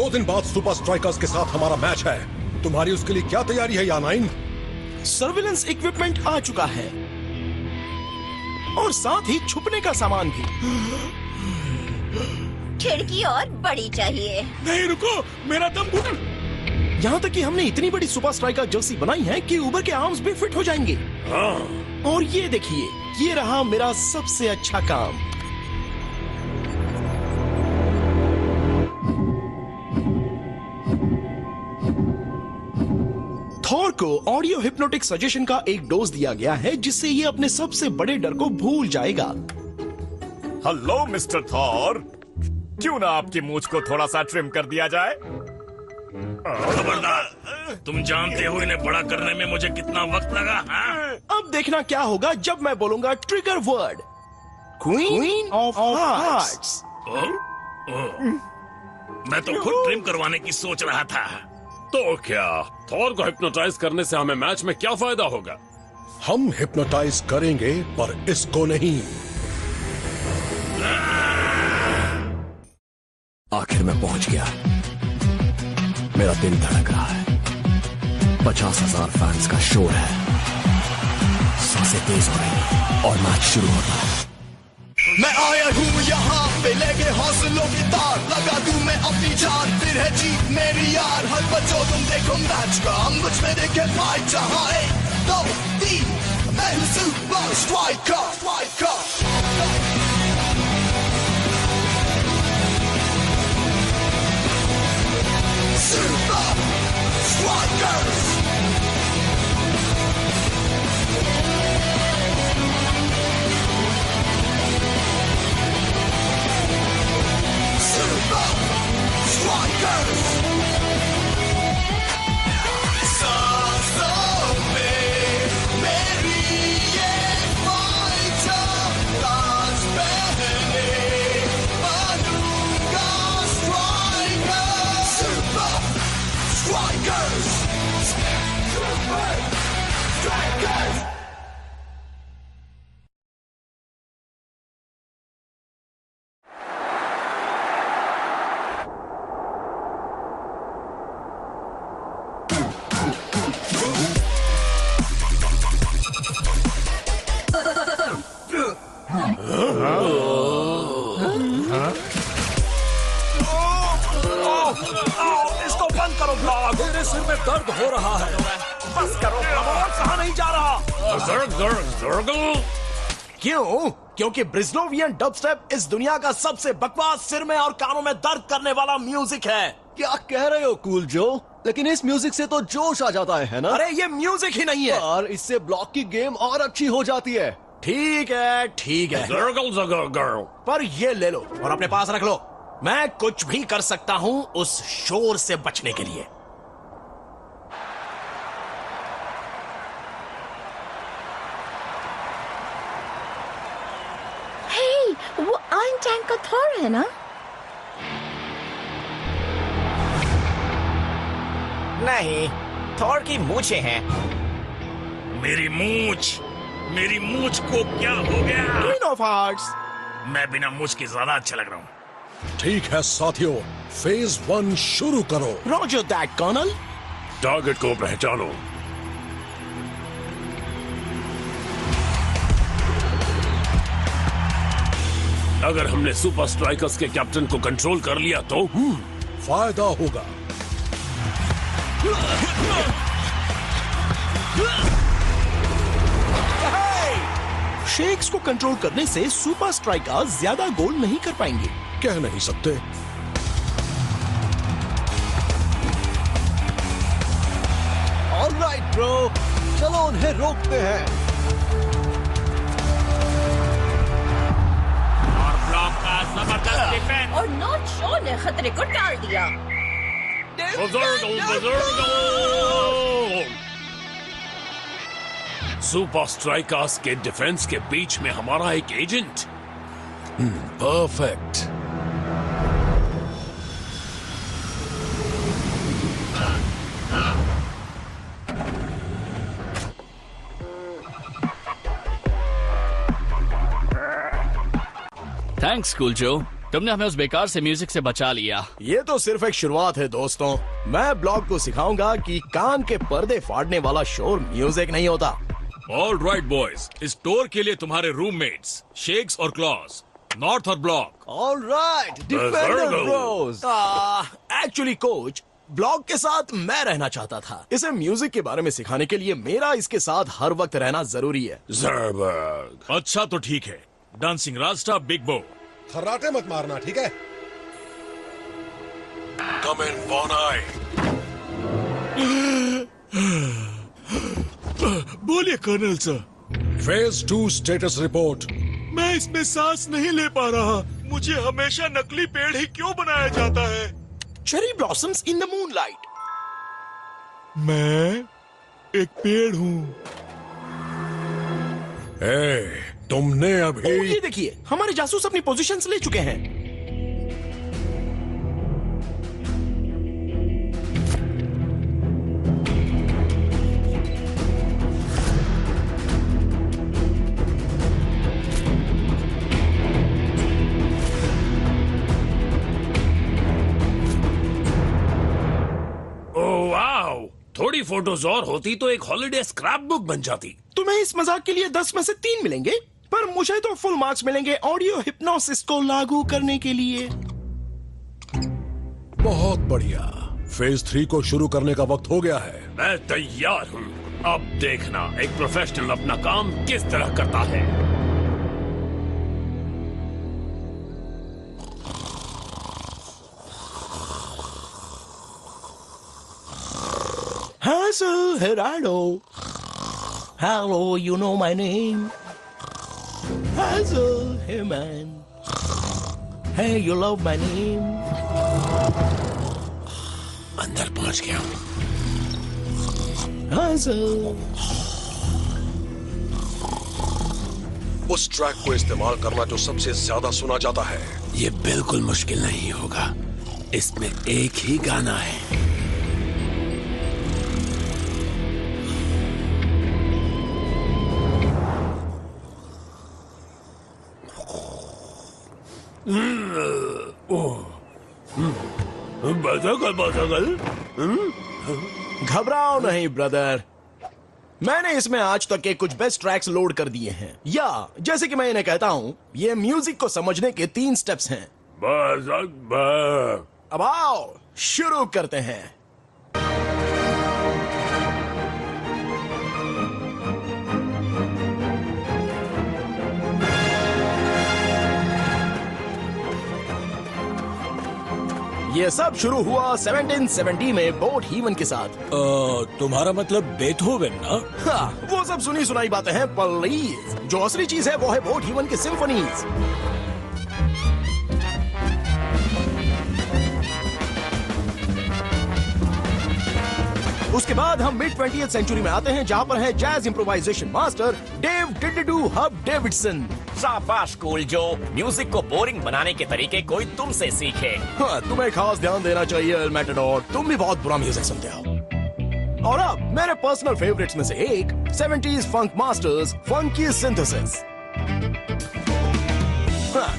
2 दिन बाद super strikers के साथ हमारा मैच है। तुम्हारी उसके लिए क्या तैयारी है या9? सर्विलेंस इक्विपमेंट आ चुका है और साथ ही छुपने का सामान भी। खिड़की और बड़ी चाहिए। नहीं रुको, मेरा दम घुट। यहाँ तक कि हमने इतनी बड़ी सुपर स्ट्राइकर जर्सी बनाई है कि ऊबर के आर्म्स भी फिट हो जाएंगे। और ये देखिए, ये रहा मेरा सबसे अच्छा काम। थॉर को ऑडियो हिप्नोटिक सजेशन का एक डोज दिया गया है जिससे ये अपने सबसे बड़े डर को भूल जाएगा। हेलो मिस्टर थॉर, क्यों ना आपकी मूंछ को थोड़ा सा ट्रिम कर दिया जाए? खबरदार, तुम जानते हो इन्हें बड़ा करने में मुझे कितना वक्त लगा। हाँ? अब देखना क्या होगा जब मैं बोलूंगा trigger word, queen of hearts. मैं तो खुद ट्रिम करवाने की सोच रहा था। तो क्या थॉर को हिप्नोटाइज करने से हमें मैच में क्या फायदा होगा? हम हिप्नोटाइज करेंगे पर इसको नहीं। आखिर मैं पहुंच गया। मेरा दिल धड़क रहा है। 50,000 फैंस का शोर है। सांसें तेज हो रही हैं और मैच शुरू होता है। मैं आया हूँ यहाँ पे लेके हौसलों की तार, लगा दूं मैं अपनी जान, फिर है जीत मेरी यार। हर बच्चों तुम देखो मैच का, हम कुछ में देखे फाइट। जहाँ 1, 2, 3 मैं हूँ super striker. Super Strikers! Super Strikers! सांसों में मेरी ये फाइटर, ताज पहने बनूंगा striker. Super Strikers! Super Strikers! इसको बंद करो ब्लॉग। मेरे सिर में दर्द हो रहा है। बस करो ब्लॉग, कहाँ नहीं जा रहा। क्यों? क्योंकि ब्रिजलोवियन डबस्टेप इस दुनिया का सबसे बकवास, सिर में और कानों में दर्द करने वाला म्यूजिक है। क्या कह रहे हो कूल जो? लेकिन इस म्यूजिक से तो जोश आ जाता है ना? अरे ये म्यूजिक ही नहीं है। और इससे ब्लॉक की गेम और अच्छी हो जाती है। ठीक है, ठीक है, पर ये ले लो और अपने पास रख लो। मैं कुछ भी कर सकता हूं उस शोर से बचने के लिए। हे, वो आयरन टैंक का थॉर है ना? नहीं, थॉर की मूंछें हैं। मेरी मूंछ को क्या हो गया? Queen of hearts. मैं बिना मूंछ के ज्यादा अच्छा लग रहा हूँ। ठीक है साथियों, फेज 1 शुरू करो। Roger that colonel. टारगेट को पहचानो। अगर हमने सुपर स्ट्राइकर्स के कैप्टन को कंट्रोल कर लिया तो फायदा होगा। शेक्स को कंट्रोल करने से सुपर स्ट्राइकर ज्यादा गोल नहीं कर पाएंगे। कह नहीं सकते। ऑलराइट ब्रो, चलो उन्हें रोकते हैं। और ब्लॉक का जबरदस्त डिफेंस। और नॉट शो ने खतरे को टाल दिया। सुपर स्ट्राइकर्स के डिफेंस के बीच में हमारा एक एजेंट। परफेक्ट। थैंक्स कूल जो। तुमने हमें उस बेकार से म्यूजिक से बचा लिया। ये तो सिर्फ एक शुरुआत है दोस्तों। मैं ब्लॉग को सिखाऊंगा कि कान के पर्दे फाड़ने वाला शोर म्यूजिक नहीं होता। ऑल राइट बॉयज, इस टूर के लिए तुम्हारे रूममेट्स शेक्स और क्लॉज, नॉर्थ और block. All right defender Bros. Actually coach, blog के साथ मैं रहना चाहता था। इसे म्यूजिक के बारे में सिखाने के लिए मेरा इसके साथ हर वक्त रहना जरूरी है। ज़रबर्ग। अच्छा तो ठीक है, डांसिंग रास्ता बिग बो। खर्राटे मत मारना, ठीक है? कम इन वन आई। बोलिए colonel sir. Phase 2 status report. मैं इसमें सांस नहीं ले पा रहा। मुझे हमेशा नकली पेड़ ही क्यों बनाया जाता है? Cherry blossoms in the moonlight. मैं एक पेड़ हूँ। तुमने अभी ये देखिए, हमारे जासूस अपनी पोजीशंस ले चुके हैं। थोड़ी फोटोज और होती तो एक हॉलिडे स्क्रैप बुक बन जाती। तुम्हें इस मजाक के लिए 10 में से 3 मिलेंगे, पर मुझे तो फुल मार्क्स मिलेंगे ऑडियो हिप्नोसिस को लागू करने के लिए। बहुत बढ़िया। फेज 3 को शुरू करने का वक्त हो गया है। मैं तैयार हूँ। अब देखना एक प्रोफेशनल अपना काम किस तरह करता है। Hazel Gerardo. Hello, you know my name. Hazel, hey man. Hey, you love my name. अंदर पहुंच गया हूँ। Hazel. उस ट्रैक को इस्तेमाल करना जो सबसे ज्यादा सुना जाता है। ये बिल्कुल मुश्किल नहीं होगा। इसमें एक ही गाना है। घबराओ नहीं ब्रदर, मैंने इसमें आज तक के कुछ बेस्ट ट्रैक्स लोड कर दिए हैं। या जैसे कि मैं इन्हें कहता हूँ, ये म्यूजिक को समझने के 3 स्टेप्स हैं। अब आओ शुरू करते हैं। ये सब शुरू हुआ 1770 में बोट हीवन के साथ। तुम्हारा मतलब बेथोवेन ना? हाँ, वो सब सुनी सुनाई बातें हैं प्लीज। जो असली चीज है वो है बोट हीवन की सिम्फनीज। उसके बाद हम मिड 20th सेंचुरी में आते हैं, जहाँ पर है जैज इम्प्रोवाइजेशन मास्टर डेव डिडिडू हब डेविडसन। शाबाश कूल जो, म्यूजिक को बोरिंग बनाने के तरीके कोई तुमसे सीखे। हाँ, तुम्हें खास ध्यान देना चाहिए एल मैटाडोर, तुम भी बहुत बुरा म्यूजिक सुनते हो। और अब मेरे पर्सनल फेवरेट्स में से एक 70s फंक मास्टर्स फंकी सिंथेसिस।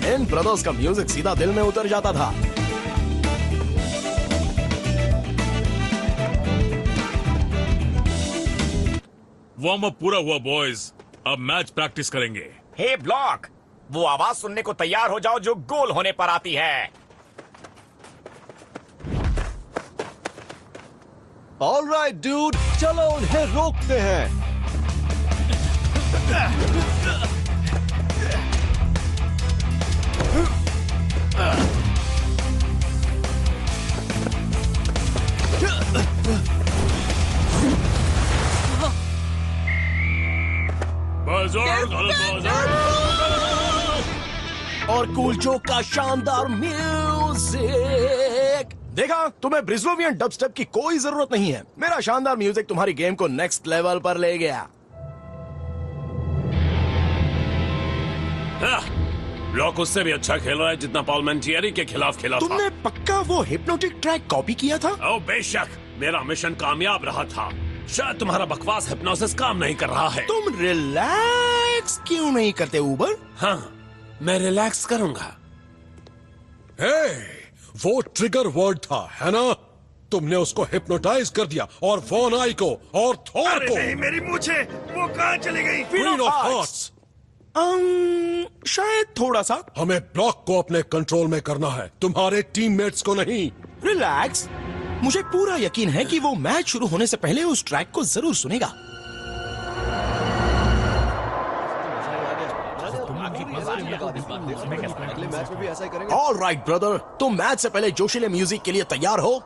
इन ब्रदर्स का म्यूजिक सीधा दिल में उतर जाता था। वार्म अप पूरा हुआ बॉयज, अब मैच प्रैक्टिस करेंगे। हे ब्लॉक, वो आवाज सुनने को तैयार हो जाओ जो गोल होने पर आती है। ऑल राइट डूड, चलो उन्हें रोकते हैं। और कूल जोक का शानदार म्यूजिक। देखा, तुम्हें ब्रिजलोवियन डबस्टेप की कोई जरूरत नहीं है। मेरा शानदार म्यूजिक तुम्हारी गेम को नेक्स्ट लेवल पर ले गया। ब्लॉक उससे भी अच्छा खेल रहा है जितना पार्लियामेंटियरी के खिलाफ खेला था। तुमने पक्का वो हिप्नोटिक ट्रैक कॉपी किया था? ओ बेशक, मेरा मिशन कामयाब रहा था। शायद तुम्हारा बकवास हिप्नोसिस काम नहीं कर रहा है। तुम रिलैक्स क्यों नहीं करते ऊबर? हाँ, मैं रिलैक्स करूंगा। हे, वो ट्रिगर वर्ड था, है ना? तुमने उसको हिप्नोटाइज कर दिया और वॉन आई को और थॉर को। नहीं, मेरी मूछें वो कहाँ चली गई? Queen of hearts. शायद थोड़ा सा। हमें ब्लॉक को अपने कंट्रोल में करना है, तुम्हारे टीममेट्स को नहीं। रिलैक्स, मुझे पूरा यकीन है कि वो मैच शुरू होने से पहले उस ट्रैक को जरूर सुनेगा। ऑलराइट ब्रदर, तुम मैच से पहले जोशीले म्यूजिक के लिए तैयार हो?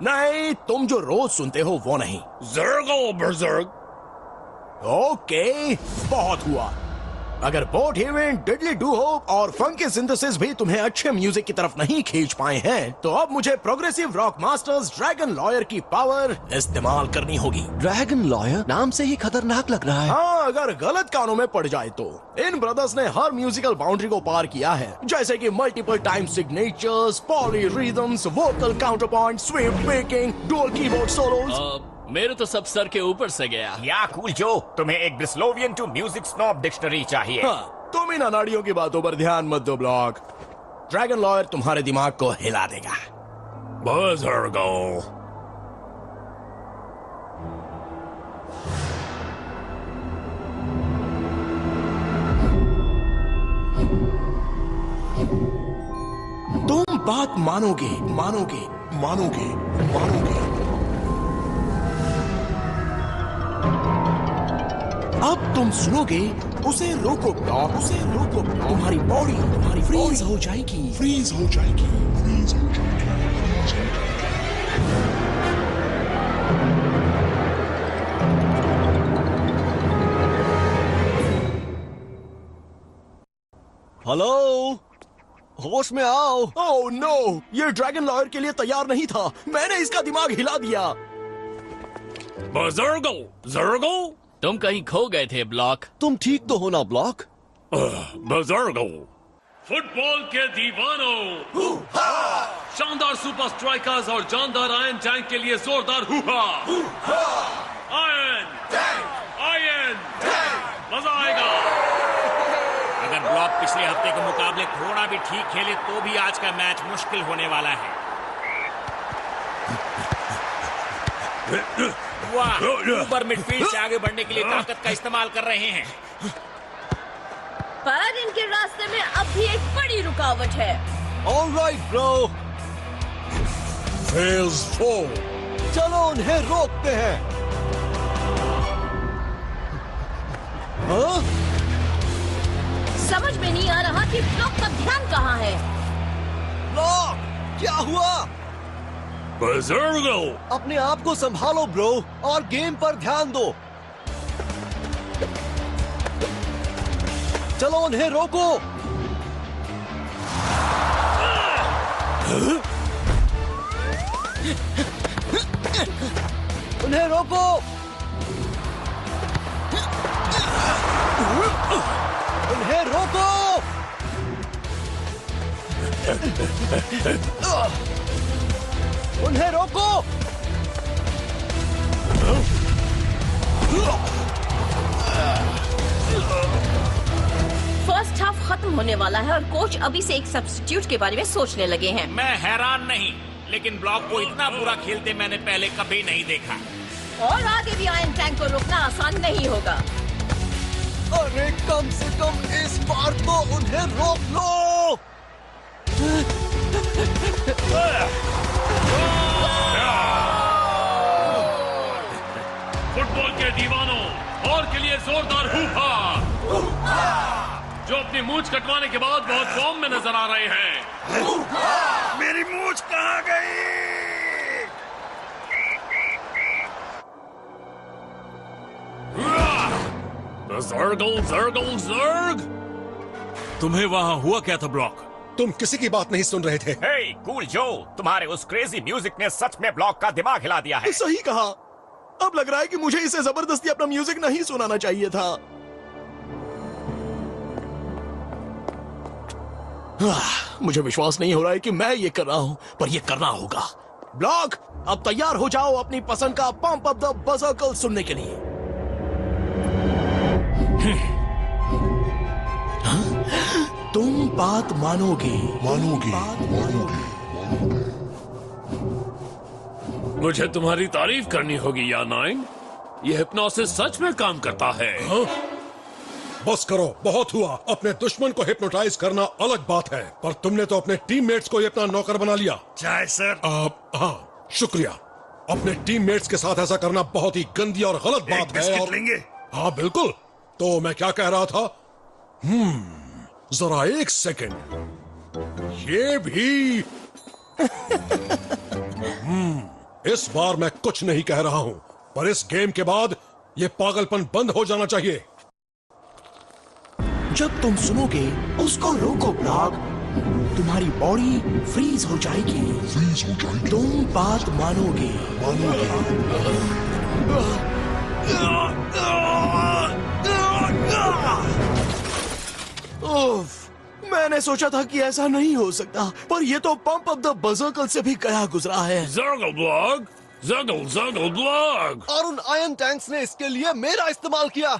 नहीं, तुम जो रोज सुनते हो वो नहीं। ज़र्गो बर्ज़र्ग। ओके, बहुत हुआ। अगर बोट हेवन, डिडली डू होप और फंकी सिंथेसिस भी तुम्हें अच्छे म्यूजिक की तरफ नहीं खींच पाए हैं, तो अब मुझे progressive rock masters dragon lawyer की पावर इस्तेमाल करनी होगी। ड्रैगन लॉयर नाम से ही खतरनाक लग रहा है। हाँ, अगर गलत कानों में पड़ जाए तो। इन ब्रदर्स ने हर म्यूजिकल बाउंड्री को पार किया है, जैसे कि multiple time signatures, polyrhythms, vocal counterpoint, sweep picking, dual keyboard solos. मेरे तो सब सर के ऊपर से गया। या कूल जो, तुम्हें एक ब्रिस्लोवियन टू म्यूजिक स्नॉब डिक्शनरी चाहिए। हाँ, तुम इन अनाड़ियों की बातों पर ध्यान मत दो ब्लॉक। ड्रैगन लॉयर तुम्हारे दिमाग को हिला देगा। बर्ज़र्गो। तुम बात मानोगे, मानोगे, मानोगे, मानोगे। अब तुम सुनोगे, उसे रोको ब्लॉक, उसे रोको। तुम्हारी बॉडी फ्रीज हो जाएगी, फ्रीज हो जाएगी, फ्रीज हो जाएगी। हेलो, होश में आओ। ओह नो, ये ड्रैगन लॉयर के लिए तैयार नहीं था। मैंने इसका दिमाग हिला दिया। बर्ज़र्गो, ज़र्गो। तुम कहीं खो गए थे ब्लॉक। तुम ठीक तो हो ना ब्लॉक? बर्ज़र्गो। फुटबॉल के दीवानों, शानदार सुपर स्ट्राइकर्स और जानदार आयरन टैंक के लिए जोरदार हुहा। आयरन टैंक, मजा आएगा। अगर ब्लॉक पिछले हफ्ते के मुकाबले थोड़ा भी ठीक खेले तो भी आज का मैच मुश्किल होने वाला है। वाह, ऊपर मिडफील्ड से आगे बढ़ने के लिए ताकत का इस्तेमाल कर रहे हैं। पर इनके रास्ते में अब भी एक बड़ी रुकावट है। Alright bro, phase 4। चलो उन्हें रोकते हैं। हाँ? समझ में नहीं आ रहा कि ब्लॉक का ध्यान कहाँ है। ब्लॉक, क्या हुआ? बर्ज़र्गो। अपने आप को संभालो ब्रो और गेम पर ध्यान दो। चलो उन्हें रोको। उन्हें रोको। उन्हें रोको। उन्हें रोको। फर्स्ट हाफ खत्म होने वाला है और कोच अभी से एक सब्स्टिट्यूट के बारे में सोचने लगे हैं। मैं हैरान नहीं, लेकिन ब्लॉक को इतना बुरा खेलते मैंने पहले कभी नहीं देखा। और आगे भी आयरन टैंक को रोकना आसान नहीं होगा। अरे कम से कम इस बार तो उन्हें रोक लो। फुटबॉल के दीवानों, और के लिए जोरदार हुहा, जो अपनी मूंछ कटवाने के बाद बहुत फॉर्म में नजर आ रहे हैं। मेरी मूंछ कहाँ गई? ज़र्ग। तुम्हें वहाँ हुआ क्या था ब्लॉक? तुम किसी की बात नहीं सुन रहे थे। हे कूल जो, तुम्हारे उस क्रेजी म्यूजिक ने सच में ब्लॉक का दिमाग हिला दिया है। सही कहा। अब लग रहा है कि मुझे इसे जबरदस्ती अपना म्यूजिक नहीं सुनाना चाहिए था। मुझे विश्वास नहीं हो रहा है कि मैं ये कर रहा हूं, पर ये करना होगा। ब्लॉक, अब तैयार हो जाओ अपनी पसंद का पंप अप द बज़र्कल सुनने के लिए। तुम बात मानोगे। मुझे तुम्हारी तारीफ करनी होगी या नाइन। ये हिप्नोसिस सच में काम करता है। हाँ? बस करो, बहुत हुआ। अपने दुश्मन को हिप्नोटाइज करना अलग बात है, पर तुमने तो अपने टीममेट्स को ही अपना नौकर बना लिया। चाय सर। हाँ, शुक्रिया। अपने टीममेट्स के साथ ऐसा करना बहुत ही गंदी और गलत बात है। और लेंगे? हाँ बिल्कुल। तो मैं क्या कह रहा था? जरा एक सेकंड। ये भी इस बार मैं कुछ नहीं कह रहा हूं, पर इस गेम के बाद ये पागलपन बंद हो जाना चाहिए। जब तुम सुनोगे उसको रोको ब्लॉक, तुम्हारी बॉडी फ्रीज हो जाएगी। तुम बात मानोगे। मैंने सोचा था कि ऐसा नहीं हो सकता, पर यह तो पंप ऑफ द बज़र्कल से भी गया गुजरा है। ज़र्गल ब्लॉग, ज़र्गल ब्लॉग। और उन आयरन टैंक्स ने इसके लिए मेरा इस्तेमाल किया।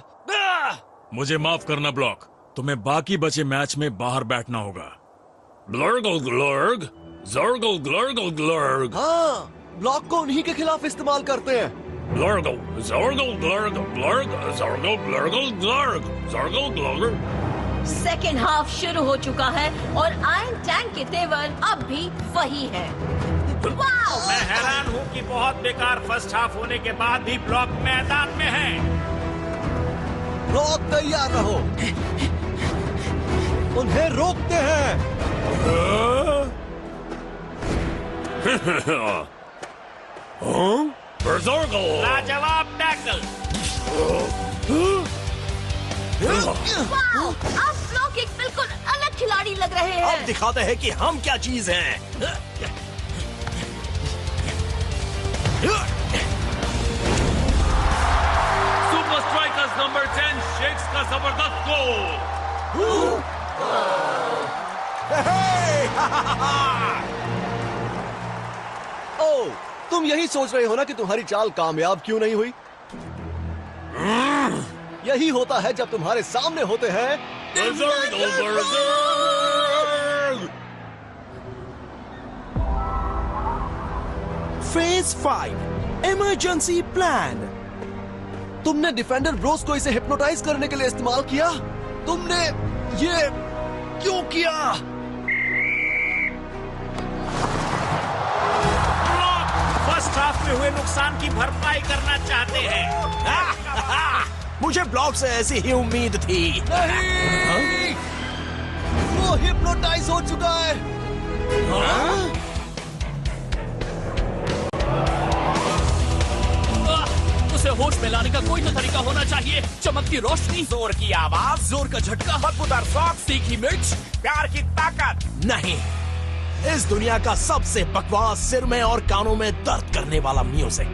मुझे माफ करना ब्लॉक, तुम्हें बाकी बचे मैच में बाहर बैठना होगा। ब्लर्गल ग्लर्ग, ज़र्गल ग्लर्गल ग्लर्ग। हाँ, ब्लॉक को उन्हीं के खिलाफ इस्तेमाल करते हैं। ब्लर्गल, ज़र्गल ग्लर्ग, ब्लर्ग, ज़र्गल ब्लर्गल ग्लर्ग, ज़र्गल ग्लर्ग। सेकेंड हाफ शुरू हो चुका है और आयरन टैंक के तेवर अब भी वही है। वाओ! मैं हैरान हूँ कि बहुत बेकार फर्स्ट हाफ होने के बाद भी ब्लॉक मैदान में है। ब्लॉक तैयार रहो, उन्हें रोकते हैं। बर्ज़र्गल। लाजवाब टैकल। वाओ! अब ब्लॉक एक बिल्कुल अलग खिलाड़ी लग रहे हैं। अब दिखाते हैं कि हम क्या चीज हैं। सुपर स्ट्राइकर्स नंबर 10 शेक्स का जबरदस्त गोल। ओ, तुम यही सोच रहे हो ना कि तुम्हारी चाल कामयाब क्यों नहीं हुई? यही होता है जब तुम्हारे सामने होते हैं फेज 5 इमरजेंसी प्लान। तुमने डिफेंडर ब्रोस को इसे हिप्नोटाइज करने के लिए इस्तेमाल किया। तुमने ये क्यों किया? फर्स्ट हाफ में हुए नुकसान की भरपाई करना चाहते हैं। मुझे ब्लॉक से ऐसी ही उम्मीद थी। नहीं! वो हिप्नोटाइज हो चुका है। उसे होश में लाने का कोई तो तरीका होना चाहिए। चमकती रोशनी, जोर की आवाज, जोर का झटका, बदबूदार सॉक्स, तीखी मिर्च, प्यार की ताकत। नहीं, इस दुनिया का सबसे बकवास, सिर में और कानों में दर्द करने वाला म्यूजिक।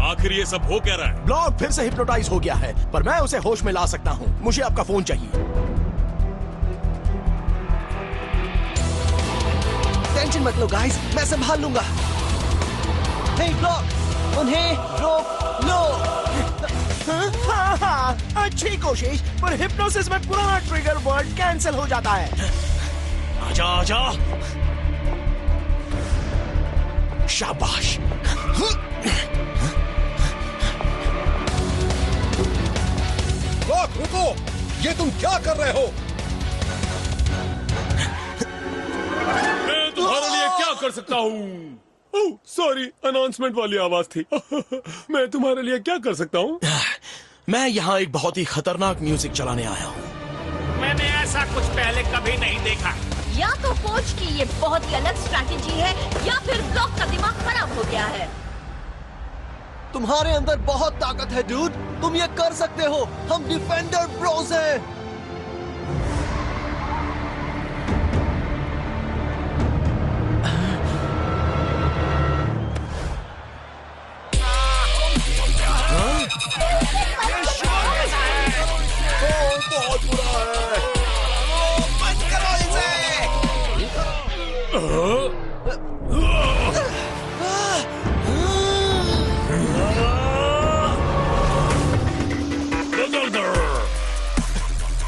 आखिर ये सब हो क्या रहा है? ब्लॉक फिर से हिप्नोटाइज हो गया है, पर मैं उसे होश में ला सकता हूँ। मुझे आपका फोन चाहिए। टेंशन मत लो गाइस, मैं संभाल लूंगा। हे ब्लॉक, उन्हें रोक लो। हाँ, अच्छी कोशिश, पर हिप्नोसिस में पुराना ट्रिगर वर्ड कैंसिल हो जाता है। आजा आजा। शाबाश। ब्लॉक रुको, ये तुम क्या कर रहे हो? मैं तुम्हारे लिए क्या कर सकता हूँ? ओह सॉरी, अनाउंसमेंट वाली आवाज थी। मैं तुम्हारे लिए क्या कर सकता हूँ? मैं यहाँ एक बहुत ही खतरनाक म्यूजिक चलाने आया हूँ। मैंने ऐसा कुछ पहले कभी नहीं देखा। या तो कोच की ये बहुत ही अलग स्ट्रैटेजी है, या फिर ब्लॉक का दिमाग खराब हो गया है। तुम्हारे अंदर बहुत ताकत है डूड, तुम ये कर सकते हो। हम डिफेंडर ब्रोस हैं। बहुत बुरा है। बंद करो इसे।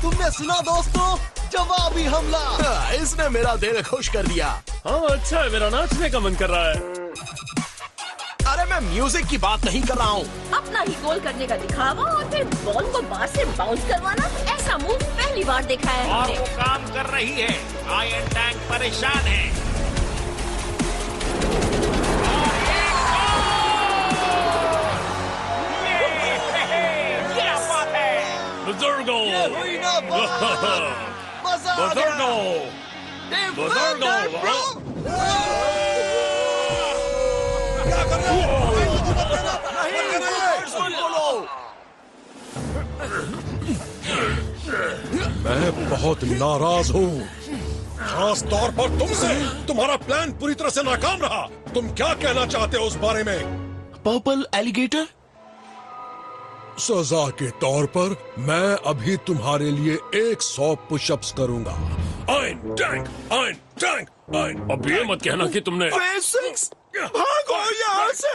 तुमने सुना दोस्तों, जवाबी हमला। इसने मेरा दिल खुश कर दिया। हाँ अच्छा है, मेरा नाचने का मन कर रहा है। अरे मैं म्यूजिक की बात नहीं कर रहा हूँ। अपना ही गोल करने का दिखावा और फिर बॉल को बार से बाउंस करवाना, ऐसा मूव पहली बार देखा है और हमने। वो काम कर रही है। आयरन टैंक परेशान है। क्या बात है। बुजुर्गों, हुई ना बात। मजा आ गया। क्या कर रहे हो? मैं बहुत नाराज हूँ, खास तौर पर तुमसे। तुम्हारा प्लान पूरी तरह से नाकाम रहा। तुम क्या कहना चाहते हो उस बारे में? Purple alligator? सजा के तौर पर मैं अभी तुम्हारे लिए 100 पुशअप्स करूंगा। Ion tank, ion tank, ion. अब ये मत कहना कि तुमने भागो यहाँ से।